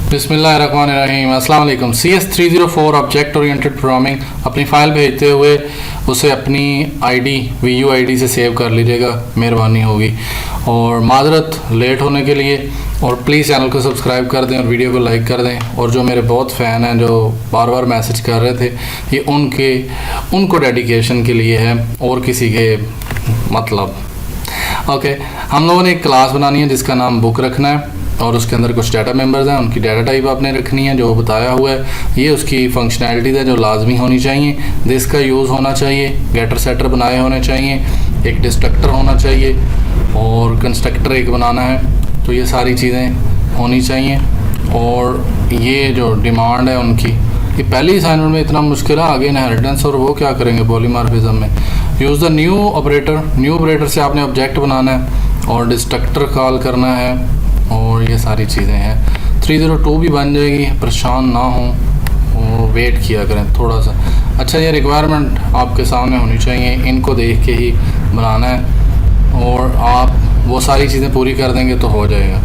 बिस्मिल्लाहिर्रहमानिर्रहीम। अस्सलाम वालेकुम। CS304 ऑब्जेक्ट ओरिएंटेड प्रोग्रामिंग अपनी फ़ाइल भेजते हुए उसे अपनी आईडी VU आईडी से सेव कर लीजिएगा, मेहरबानी होगी। और माजरत लेट होने के लिए, और प्लीज़ चैनल को सब्सक्राइब कर दें और वीडियो को लाइक कर दें। और जो मेरे बहुत फ़ैन हैं जो बार बार मैसेज कर रहे थे, ये उनको डेडिकेशन के लिए है और किसी के मतलब। ओके, हम लोगों ने एक क्लास बनानी है जिसका नाम बुक रखना है और उसके अंदर कुछ डाटा मेंबर्स हैं, उनकी डाटा टाइप आपने रखनी है जो बताया हुआ है। ये उसकी फंक्शनैलिटीज़ है जो लाजमी होनी चाहिए। दिस का यूज़ होना चाहिए, गेटर सेटर बनाए होने चाहिए, एक डिस्ट्रक्टर होना चाहिए और कंस्ट्रक्टर एक बनाना है। तो ये सारी चीज़ें होनी चाहिए। और ये जो डिमांड है उनकी, ये पहली असाइनमेंट में इतना मुश्किल है, आगे इनहेरिटेंस और वो क्या करेंगे पॉलीमॉर्फिज्म में। Use the new operator, new operator से आपने ऑब्जेक्ट बनाना है और डिस्ट्रक्टर कॉल करना है और ये सारी चीज़ें हैं। 302 भी बन जाएगी, परेशान ना हो और वेट किया करें थोड़ा सा। अच्छा, ये रिक्वायरमेंट आपके सामने होनी चाहिए, इनको देख के ही बनाना है और आप वो सारी चीज़ें पूरी कर देंगे तो हो जाएगा।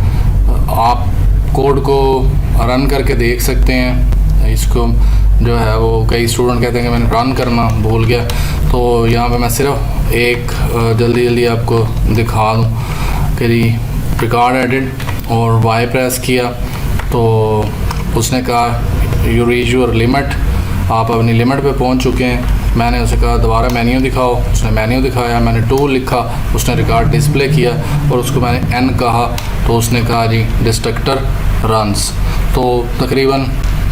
आप कोड को रन करके देख सकते हैं। इसको जो है वो कई स्टूडेंट कहते हैं कि मैंने रन करना भूल गया, तो यहाँ पे मैं सिर्फ एक जल्दी आपको दिखा दूँ कि रिकॉर्ड एडिट और वाई प्रेस किया तो उसने कहा यू रीच योर लिमिट, आप अपनी लिमिट पे पहुंच चुके हैं। मैंने उसे कहा दोबारा मेन्यू दिखाओ, उसने मेन्यू दिखाया। मैंने टूल लिखा, उसने रिकॉर्ड डिस्प्ले किया और उसको मैंने एन कहा तो उसने कहा जी डिस्ट्रक्टर रन्स। तो तकरीबन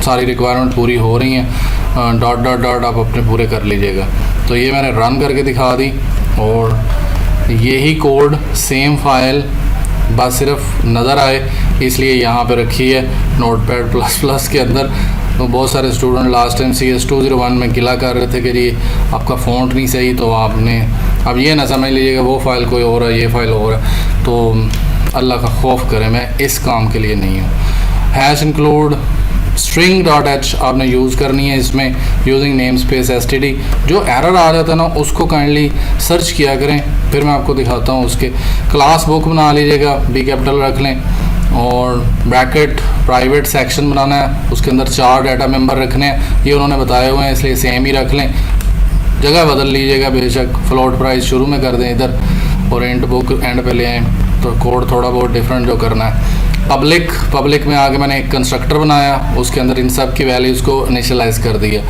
सारी रिक्वायरमेंट पूरी हो रही हैं। डॉट डॉट डॉट आप अपने पूरे कर लीजिएगा। तो ये मैंने रन करके दिखा दी और यही कोड सेम फाइल बस सिर्फ नज़र आए इसलिए यहाँ पे रखी है Notepad++ के अंदर। तो बहुत सारे स्टूडेंट लास्ट टाइम CS201 में गिला कर रहे थे कि जी आपका फ़ॉन्ट नहीं सही, तो आपने अब ये ना समझ लीजिएगा वो फ़ाइल कोई और है, ये फ़ाइल और है। तो अल्लाह का खौफ करें, मैं इस काम के लिए नहीं हूँ। हैश इंक्लूड string.h आपने यूज़ करनी है इसमें, यूजिंग नेम स्पेस std। जो एरर आ जाता है ना उसको काइंडली सर्च किया करें, फिर मैं आपको दिखाता हूँ। उसके क्लास बुक बना लीजिएगा, B कैपिटल रख लें और ब्रैकेट प्राइवेट सेक्शन बनाना है, उसके अंदर 4 डाटा मेंबर रखने हैं। ये उन्होंने बताए हुए हैं इसलिए सेम ही रख लें, जगह बदल लीजिएगा बेशक। फ्लोट प्राइस शुरू में कर दें इधर और इंट बुक एंड पे ले आएँ, तो कोड थोड़ा बहुत डिफरेंट जो करना है। पब्लिक में आगे मैंने एक कंस्ट्रक्टर बनाया, उसके अंदर इन सब की वैल्यूज़ को इनिशियलाइज़ कर दिया।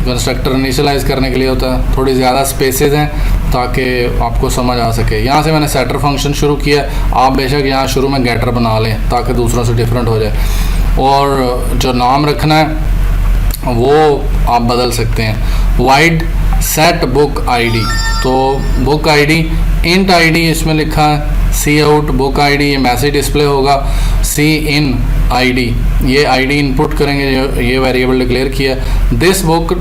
कंस्ट्रक्टर इनिशियलाइज़ करने के लिए होता है थोड़ी ज़्यादा स्पेसेस हैं ताकि आपको समझ आ सके। यहाँ से मैंने सेटर फंक्शन शुरू किया, आप बेशक यहाँ शुरू में गेटर बना लें ताकि दूसरों से डिफरेंट हो जाए। और जो नाम रखना है वो आप बदल सकते हैं। वाइड सेट बुक आईडी, तो बुक आईडी इंट आईडी इसमें लिखा है। सी आउट बुक आईडी, ये मैसेज डिस्प्ले होगा। सी इन आईडी, ये आईडी इनपुट करेंगे, ये वेरिएबल डिक्लेयर किया। दिस बुक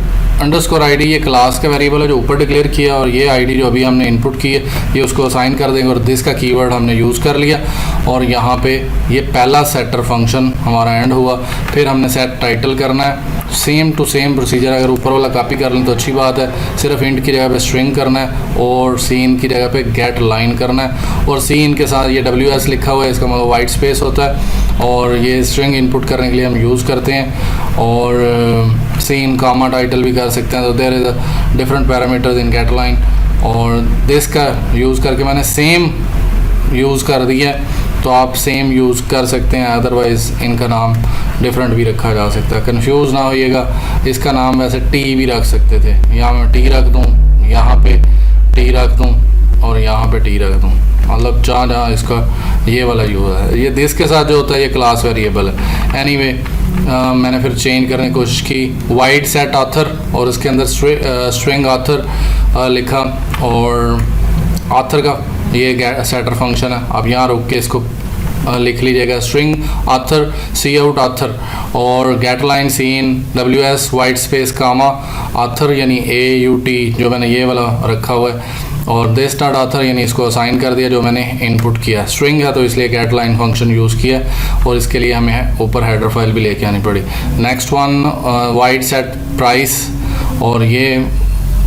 अंडरस्कोर आईडी, ये क्लास का वेरिएबल है जो ऊपर डिक्लेयर किया, और ये आईडी जो अभी हमने इनपुट की है ये उसको असाइन कर देंगे। और दिस का कीवर्ड हमने यूज़ कर लिया और यहाँ पे ये पहला सेटर फंक्शन हमारा एंड हुआ। फिर हमने सेट टाइटल करना है, सेम टू सेम प्रोसीजर। अगर ऊपर वाला कॉपी कर लें तो अच्छी बात है। सिर्फ इंट की जगह पे स्ट्रिंग करना है और सीन की जगह पे गेट लाइन करना है। और सीन के साथ ये WS लिखा हुआ है, इसका मतलब वाइट स्पेस होता है और ये स्ट्रिंग इनपुट करने के लिए हम यूज़ करते हैं। और सीन कामा टाइटल भी कर सकते हैं। तो there is a different parameters in get line. और दिस का यूज़ करके मैंने सेम यूज़ कर दिया, तो आप सेम यूज़ कर सकते हैं। अदरवाइज़ इनका नाम डिफरेंट भी रखा जा सकता है, कंफ्यूज ना होइएगा। इसका नाम वैसे टी भी रख सकते थे, यहाँ मैं टी रख दूँ, यहाँ पे टी रख दूँ और यहाँ पे टी रख दूँ, मतलब जहाँ इसका ये वाला यूज़ है। ये दिस के साथ जो होता है ये क्लास वेरिएबल है। एनीवे मैंने फिर चेंज करने की कोशिश की। वाइड सेट ऑथर और इसके अंदर स्ट्रिंग ऑथर लिखा और ऑथर का ये सेटर फंक्शन है। अब यहाँ रुक के इसको लिख लीजिएगा, string author C out author और get line cin WS white space comma author यानी AUT जो मैंने ये वाला रखा हुआ है। और दिस डॉट ऑथर यानी इसको असाइन कर दिया जो मैंने इनपुट किया। स्ट्रिंग है तो इसलिए गेट लाइन फंक्शन यूज़ किया और इसके लिए हमें ऊपर हेडर फाइल भी लेके आनी पड़ी। Next one wide set price, और ये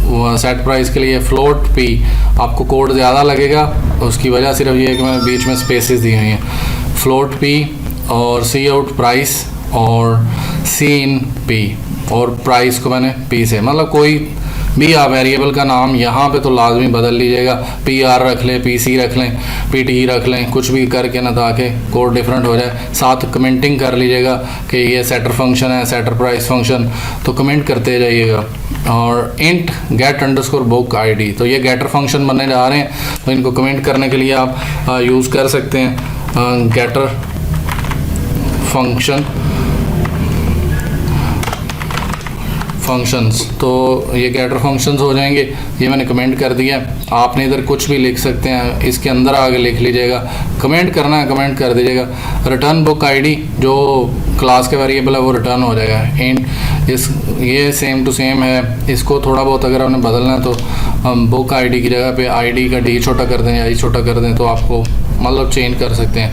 सेट प्राइस के लिए फ्लोट P। आपको कोड ज़्यादा लगेगा, उसकी वजह सिर्फ ये है कि मैंने बीच में स्पेसेस दी हुई हैं। फ्लोट P और सी आउट प्राइस और सी इन पी, और प्राइस को मैंने पी से, मतलब कोई भी आप वेरिएबल का नाम यहाँ पे तो लाजमी बदल लीजिएगा, पी आर रख लें, पी सी रख लें, पी टी रख लें, कुछ भी करके ना, ताकि कोड डिफरेंट हो जाए। साथ कमेंटिंग कर लीजिएगा कि ये सेटर फंक्शन है, सेटर प्राइस फंक्शन, तो कमेंट करते जाइएगा। और int get underscore book ID, तो ये गेटर फंक्शन बनने जा रहे हैं, तो इनको कमेंट करने के लिए आप यूज़ कर सकते हैं गेटर फंक्शंस। तो ये गेटर फंक्शंस हो जाएंगे, ये मैंने कमेंट कर दिया। आपने इधर कुछ भी लिख सकते हैं, इसके अंदर आगे लिख लीजिएगा, कमेंट करना है कमेंट कर दीजिएगा। रिटर्न बुक आईडी, जो क्लास के वेरिएबल है वो रिटर्न हो जाएगा। इंट इस ये सेम टू सेम है, इसको थोड़ा बहुत अगर आपने बदलना है तो हम बुक आईडी की जगह पे आईडी का डी छोटा कर दें या ई छोटा कर दें, तो आपको मतलब चेंज कर सकते हैं,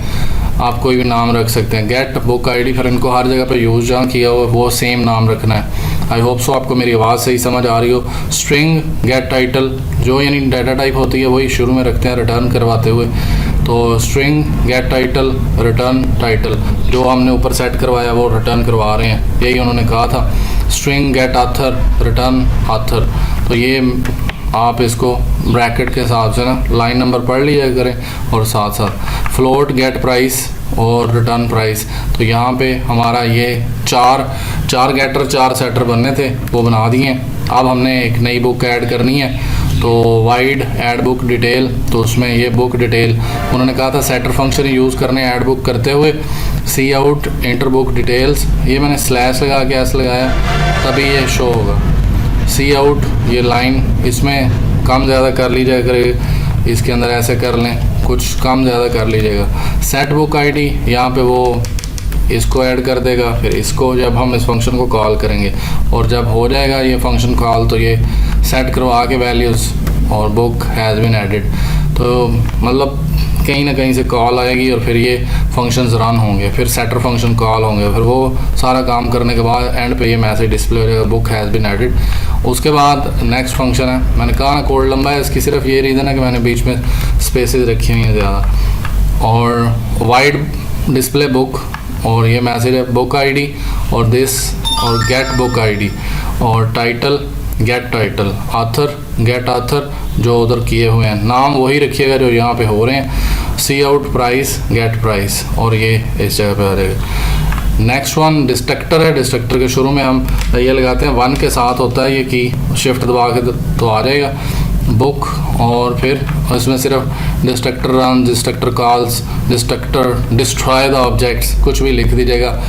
आप कोई भी नाम रख सकते हैं। गेट बुक आईडी, फिर इनको हर जगह पे यूज़ जहाँ किया हो वो सेम नाम रखना है। आई होप सो आपको मेरी आवाज़ सही समझ आ रही हो। स्ट्रिंग गेट टाइटल, जो यानी डाटा टाइप होती है वही शुरू में रखते हैं रिटर्न करवाते हुए। तो string get title return title, जो हमने ऊपर सेट करवाया वो रिटर्न करवा रहे हैं, यही उन्होंने कहा था। String get author return author, तो ये आप इसको ब्रैकेट के हिसाब से ना लाइन नंबर पढ़ लिया करें, और साथ साथ फ्लोट गेट प्राइस और रिटर्न प्राइस। तो यहाँ पे हमारा ये चार गेटर 4 सेटर बनने थे, वो बना दिए। अब हमने एक नई बुक ऐड करनी है, तो वाइड ऐड बुक डिटेल, तो उसमें ये बुक डिटेल उन्होंने कहा था सेटर फंक्शन यूज़ करने ऐड बुक करते हुए। सी आउट इंटर बुक डिटेल्स, ये मैंने स्लैश लगा के एस लगाया तभी ये शो होगा। सी आउट ये लाइन, इसमें कम ज़्यादा कर लीजिएगा करे, इसके अंदर ऐसे कर लें, कुछ कम ज़्यादा कर लीजिएगा। सेट बुक आईडी, यहाँ पे वो इसको ऐड कर देगा, फिर इसको जब हम इस फंक्शन को कॉल करेंगे, और जब हो जाएगा ये फंक्शन कॉल तो ये सेट करवा के वैल्यूज़ और बुक हैज़ बीन एडिड, तो मतलब कहीं ना कहीं से कॉल आएगी और फिर ये फंक्शंस रन होंगे, फिर सेटर फंक्शन कॉल होंगे, फिर वो सारा काम करने के बाद एंड पे ये मैसेज डिस्प्ले हो जाएगा, बुक हैज़ बीन एडिड। उसके बाद नेक्स्ट फंक्शन है, मैंने कहा ना कोड लंबा है, इसकी सिर्फ ये रीज़न है कि मैंने बीच में स्पेसेस रखी हुई हैं ज़्यादा। और वाइड डिस्प्ले बुक, और ये मैसेज है बुक आईडी और दिस, और गेट बुक आईडी, और title get title, author get author, जो उधर किए हुए हैं नाम वही रखिएगा जो यहाँ पे हो रहे हैं। सी आउट प्राइस गेट प्राइस, और ये इस जगह पे आ जाएगा। नेक्स्ट वन डिस्ट्रक्टर है, डिस्ट्रक्टर के शुरू में हम ये लगाते हैं 1 के साथ होता है ये की, शिफ्ट दबा के तो आ जाएगा बुक, और फिर इसमें सिर्फ destructor run, destructor calls, destructor destroy the objects, कुछ भी लिख दीजिएगा।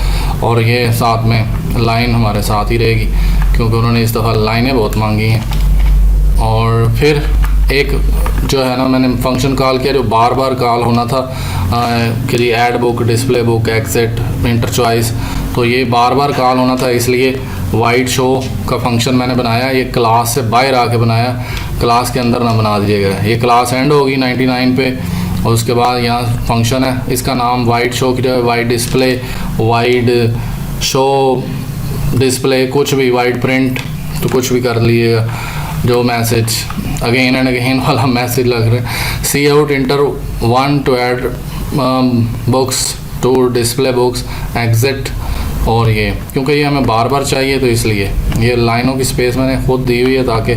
और ये साथ में लाइन हमारे साथ ही रहेगी, क्योंकि उन्होंने इस दफ़ा लाइनें बहुत मांगी हैं। और फिर एक जो है ना, मैंने फंक्शन कॉल किया जो बार बार कॉल होना था कि जी add book, display book, exit, enter choice, तो ये बार बार कॉल होना था, इसलिए वाइड शो का फंक्शन मैंने बनाया। ये क्लास से बाहर आके बनाया, क्लास के अंदर ना बना दीजिएगा। ये क्लास एंड होगी 99 पे, और उसके बाद यहाँ फंक्शन है, इसका नाम वाइड शो की जगह wide display, wide show display, कुछ भी वाइड प्रिंट, तो कुछ भी कर लीजिएगा जो मैसेज अगेन एंड अगेन वाला मैसेज लग रहा है। C out enter 1 to add books to display books, exit, और ये क्योंकि ये हमें बार बार चाहिए तो इसलिए ये लाइनों की स्पेस मैंने खुद दी हुई है ताकि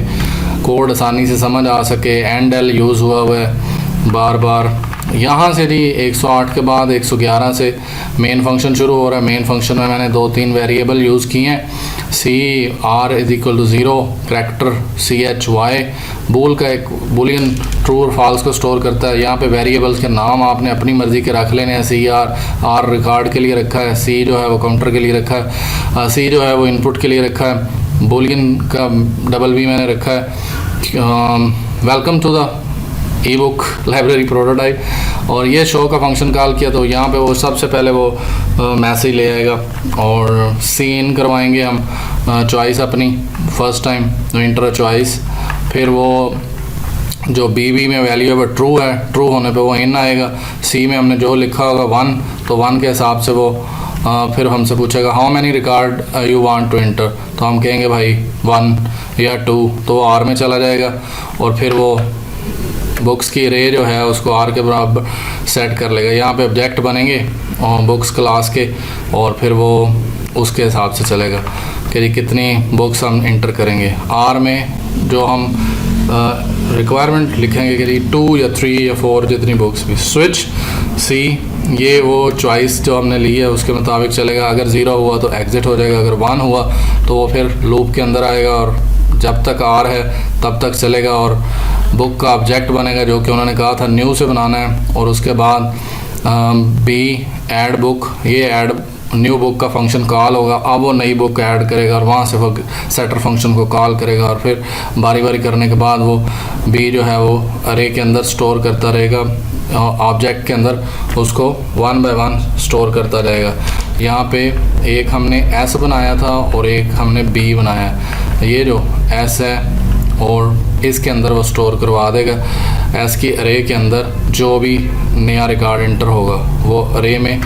कोड आसानी से समझ आ सके। एंड एल यूज़ हुआ है बार बार। यहाँ से जी 108 के बाद 111 से मेन फंक्शन शुरू हो रहा है। मेन फंक्शन में मैंने 2-3 वेरिएबल यूज़ किए हैं। C R is equal to 0, character C H Y, bool का एक बुलियन ट्रू और फॉल्स को स्टोर करता है। यहाँ पे वेरिएबल्स के नाम आपने अपनी मर्ज़ी के रख लेने हैं। सी आर रिकॉर्ड के लिए रखा है, सी जो है वो काउंटर के लिए रखा है, सी जो है वो इनपुट के लिए रखा है, बुलियन का डबल वी मैंने रखा है। Welcome to the e book library prototype. और ये शो का फंक्शन कॉल किया तो यहाँ पे वो सबसे पहले वो मैसेज ले आएगा और सीन करवाएंगे हम चॉइस अपनी फर्स्ट टाइम, तो इंटर चॉइस। फिर वो जो बी में वैल्यू है वो ट्रू है, ट्रू होने पे वो इन आएगा। सी में हमने जो लिखा होगा 1, तो 1 के हिसाब से वो फिर हमसे पूछेगा how many record you want to enter, तो हम कहेंगे भाई 1 या 2, तो वो आर में चला जाएगा। और फिर वो बुक्स की रे जो है उसको आर के बराबर सेट कर लेगा। यहाँ पे ऑब्जेक्ट बनेंगे और बुक्स क्लास के, और फिर वो उसके हिसाब से चलेगा कि जी कितनी बुक्स हम इंटर करेंगे। आर में जो हम रिक्वायरमेंट लिखेंगे कि जी 2 या 3 या 4 जितनी बुक्स भी। स्विच सी, ये वो चॉइस जो हमने ली है उसके मुताबिक चलेगा। अगर 0 हुआ तो एग्ज़िट हो जाएगा, अगर 1 हुआ तो वो फिर लूप के अंदर आएगा और जब तक आर है तब तक चलेगा। और बुक का ऑब्जेक्ट बनेगा जो कि उन्होंने कहा था न्यू से बनाना है। और उसके बाद बी ऐड बुक, ये ऐड न्यू बुक का फंक्शन कॉल होगा। अब वो नई बुक ऐड करेगा और वहाँ से वो सेटर फंक्शन को कॉल करेगा और फिर बारी बारी करने के बाद वो बी जो है वो अरे के अंदर स्टोर करता रहेगा, ऑब्जेक्ट के अंदर उसको 1 बाय 1 स्टोर करता रहेगा। यहाँ पे एक हमने एस बनाया था और एक हमने बी बनाया है। ये जो एस है और इसके अंदर वो स्टोर करवा देगा। एस की अरे के अंदर जो भी नया रिकॉर्ड इंटर होगा वो अरे में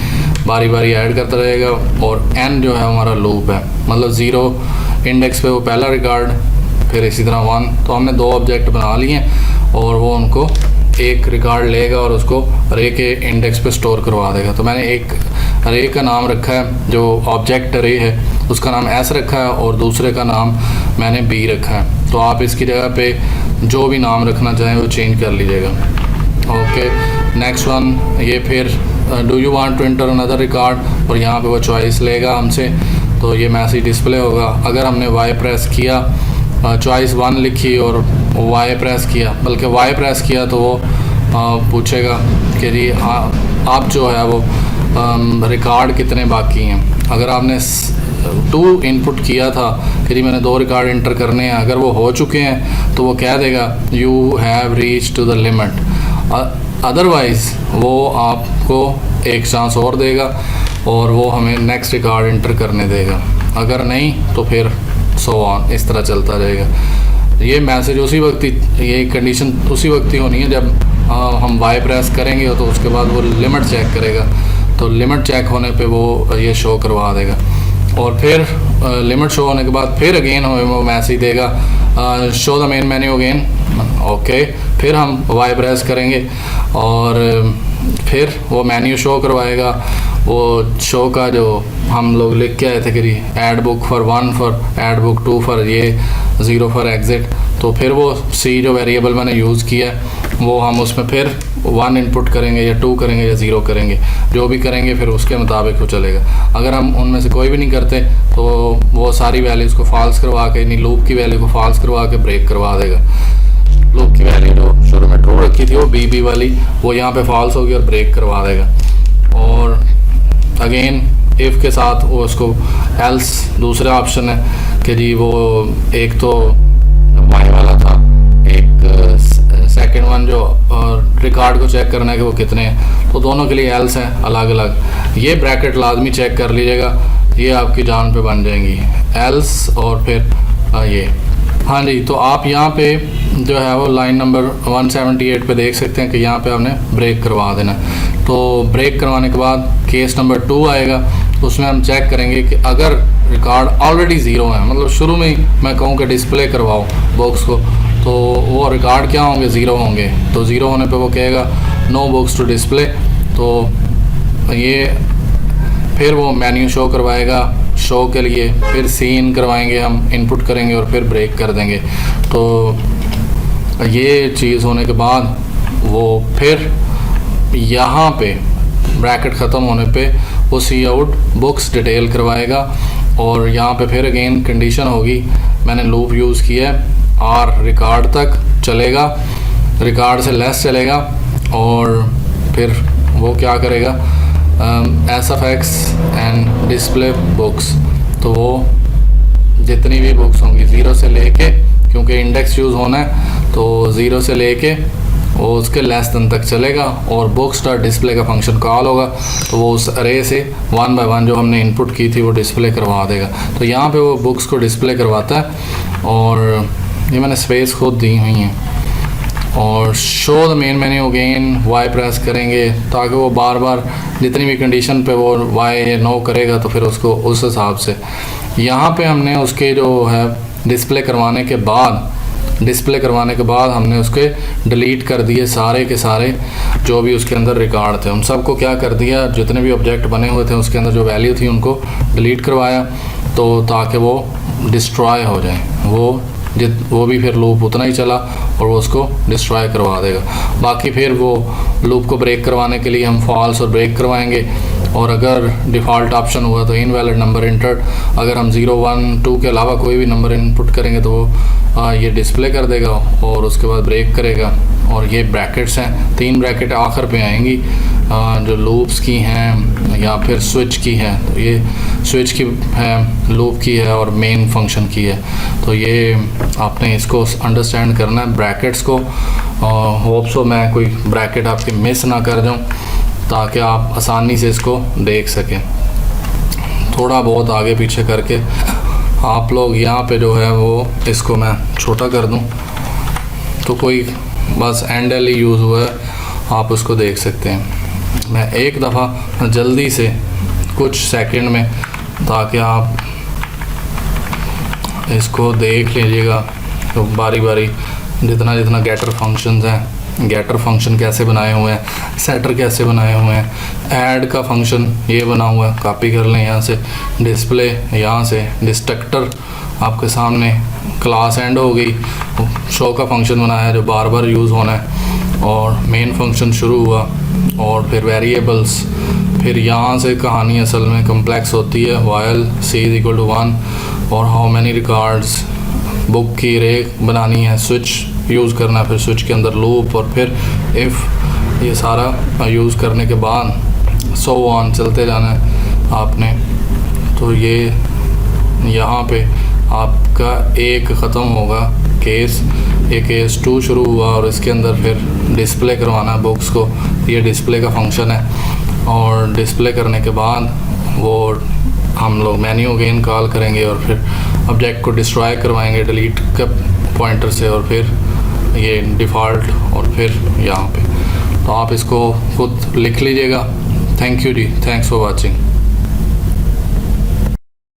बारी बारी ऐड करता रहेगा। और एन जो है हमारा लूप है, मतलब 0 इंडेक्स पे वो पहला रिकॉर्ड, फिर इसी तरह 1। तो हमने 2 ऑब्जेक्ट बना लिए और वो उनको एक रिकॉर्ड लेगा और उसको अरे के इंडेक्स पे स्टोर करवा देगा। तो मैंने एक अरे का नाम रखा है, जो ऑब्जेक्ट अरे है उसका नाम एस रखा है और दूसरे का नाम मैंने बी रखा है। तो आप इसकी जगह पे जो भी नाम रखना चाहें वो चेंज कर लीजिएगा। ओके, नेक्स्ट वन, ये फिर do you want to enter another record, और यहाँ पे वो चॉइस लेगा हमसे, तो ये मैसेज डिस्प्ले होगा। अगर हमने वाई प्रेस किया, चॉइस 1 लिखी और वाई प्रेस किया, बल्कि वाई प्रेस किया तो वो पूछेगा कि जी आप जो है वो रिकॉर्ड कितने बाकी हैं। अगर आपने 2 इनपुट किया था कि जी मैंने 2 रिकॉर्ड इंटर करने हैं, अगर वो हो चुके हैं तो वो कह देगा you have reach to the limit. Otherwise वो आपको एक चांस और देगा और वो हमें नेक्स्ट रिकॉर्ड इंटर करने देगा। अगर नहीं तो फिर सो ऑन, इस तरह चलता रहेगा। ये मैसेज उसी वक्त ही, ये कंडीशन उसी वक्त ही होनी है जब हम वाई प्रेस करेंगे तो उसके बाद वो लिमिट चेक करेगा। तो लिमिट चेक होने पे वो ये शो करवा देगा और फिर लिमिट शो होने के बाद फिर अगेन हमें वो मैसेज देगा show the main menu again. Okay, फिर हम वाई प्रेस करेंगे और फिर वो मेन्यू शो करवाएगा। वो शो का जो हम लोग लिख के आए थे कि add book for 1 for add book 2 for ये 0 फॉर एग्ज़िट, तो फिर वो सी जो वेरिएबल मैंने यूज़ किया वो हम उसमें फिर 1 इनपुट करेंगे या 2 करेंगे या 0 करेंगे, जो भी करेंगे फिर उसके मुताबिक वो चलेगा। अगर हम उनमें से कोई भी नहीं करते तो वो सारी वैल्यूज़ को फॉल्स करवा के, यानी लूप की वैल्यू को फॉल्स करवा के ब्रेक करवा देगा। लूप की वैल्यू जो शुरू में ट्रू रखी थी वो बी वाली, वो यहाँ पे फॉल्स होगी और ब्रेक करवा देगा। और अगेन इफ़ के साथ वो उसको एल्स दूसरा ऑप्शन है कि जी वो एक तो वाई वाला था, एक सेकंड वन जो रिकॉर्ड को चेक करना है कि वो कितने हैं, तो दोनों के लिए एल्स हैं अलग अलग। ये ब्रैकेट लाजमी चेक कर लीजिएगा, ये आपकी जान पे बन जाएंगी एल्स और फिर ये। हाँ जी, तो आप यहाँ पे जो है वो लाइन नंबर 178 पे देख सकते हैं कि यहाँ पे आपने ब्रेक करवा देना। तो ब्रेक करवाने के बाद केस नंबर 2 आएगा, उसमें हम चेक करेंगे कि अगर रिकॉर्ड ऑलरेडी 0 है, मतलब शुरू में ही मैं कहूँ कि डिस्प्ले करवाओ बॉक्स को, तो वो रिकॉर्ड क्या होंगे, 0 होंगे। तो 0 होने पे वो कहेगा नो बुक्स टू डिस्प्ले। तो ये फिर वो मेन्यू शो करवाएगा, शो के लिए फिर सीन करवाएंगे, हम इनपुट करेंगे और फिर ब्रेक कर देंगे। तो ये चीज़ होने के बाद वो फिर यहाँ पे ब्रैकेट ख़त्म होने पे वो सी आउट बुक्स डिटेल करवाएगा और यहाँ पे फिर अगेन कंडीशन होगी, मैंने लूप यूज़ किया है, आर रिकॉर्ड तक चलेगा, रिकॉर्ड से लेस चलेगा और फिर वो क्या करेगा S of x and display books. तो वो जितनी भी बुक्स होंगी 0 से लेके, क्योंकि इंडेक्स यूज़ होना है तो 0 से लेके वो उसके लेस देन तक चलेगा और बुक्स डॉट डिस्प्ले का फंक्शन कॉल होगा, तो वो उस अरे से 1 बाय 1 जो हमने इनपुट की थी वो डिस्प्ले करवा देगा। तो यहाँ पे वो बुक्स को डिस्प्ले करवाता है और ये मैंने स्पेस खुद दी हुई हैं। और show the main menu again Y press करेंगे ताकि वो बार बार जितनी भी कंडीशन पे वो वाई नो करेगा तो फिर उसको उस हिसाब से। यहाँ पे हमने उसके जो है डिस्प्ले करवाने के बाद डिस्प्ले करवाने के बाद हमने उसके डिलीट कर दिए सारे के सारे जो भी उसके अंदर रिकॉर्ड थे, उन सबको क्या कर दिया, जितने भी ऑब्जेक्ट बने हुए थे उसके अंदर जो वैल्यू थी उनको डिलीट करवाया, तो ताकि वो डिस्ट्रॉय हो जाए। वो भी फिर लूप उतना ही चला और वो उसको डिस्ट्रॉय करवा देगा। बाकी फिर वो लूप को ब्रेक करवाने के लिए हम फॉल्स और ब्रेक करवाएंगे, और अगर डिफ़ॉल्ट ऑप्शन हुआ तो इनवैलिड नंबर इंटर्ड। अगर हम 0 1 2 के अलावा कोई भी नंबर इनपुट करेंगे तो वो ये डिस्प्ले कर देगा और उसके बाद ब्रेक करेगा। और ये ब्रैकेट्स हैं, 3 ब्रैकेट आखिर पे आएंगी जो लूप्स की हैं या फिर स्विच की है। तो ये स्विच की है, लूप की है और मेन फंक्शन की है। तो ये आपने इसको अंडरस्टैंड करना है ब्रैकेट्स को। होप सो मैं कोई ब्रैकेट आपके मिस ना कर जाऊँ, ताकि आप आसानी से इसको देख सकें। थोड़ा बहुत आगे पीछे करके आप लोग यहाँ पे जो है वो इसको मैं छोटा कर दूँ तो कोई बस एंडल ही यूज़ हुआ है, आप उसको देख सकते हैं। मैं एक दफ़ा जल्दी से कुछ सेकंड में, ताकि आप इसको देख लीजिएगा तो बारी बारी जितना जितना गेटर फंक्शंस हैं, गेटर फंक्शन कैसे बनाए हुए हैं, सेटर कैसे बनाए हुए हैं, ऐड का फंक्शन ये बना हुआ है, कॉपी कर लें यहाँ से, डिस्प्ले यहाँ से, डिस्ट्रक्टर आपके सामने, क्लास एंड हो गई, शो का फंक्शन बनाया है जो बार बार यूज़ होना है, और मेन फंक्शन शुरू हुआ, और फिर वेरिएबल्स। फिर यहाँ से कहानी असल में कम्प्लेक्स होती है, वाइल c = 1 और हाउ मैनी रिकॉर्ड्स, बुक की रे बनानी है, स्विच यूज़ करना है, फिर स्विच के अंदर लूप, और फिर इफ़, ये सारा यूज़ करने के बाद सो ऑन चलते जाना है आपने। तो ये यहाँ पे आपका एक ख़त्म होगा केस, ये केस 2 शुरू हुआ और इसके अंदर फिर डिस्प्ले करवाना है बुक्स को। ये डिस्प्ले का फंक्शन है, और डिस्प्ले करने के बाद वो हम लोग मेन्यू अगेन कॉल करेंगे और फिर ऑब्जेक्ट को डिस्ट्रॉय करवाएंगे डिलीट का पॉइंटर से, और फिर ये डिफ़ॉल्ट और फिर यहाँ पे। तो आप इसको खुद लिख लीजिएगा। Thank you ji, thanks for watching.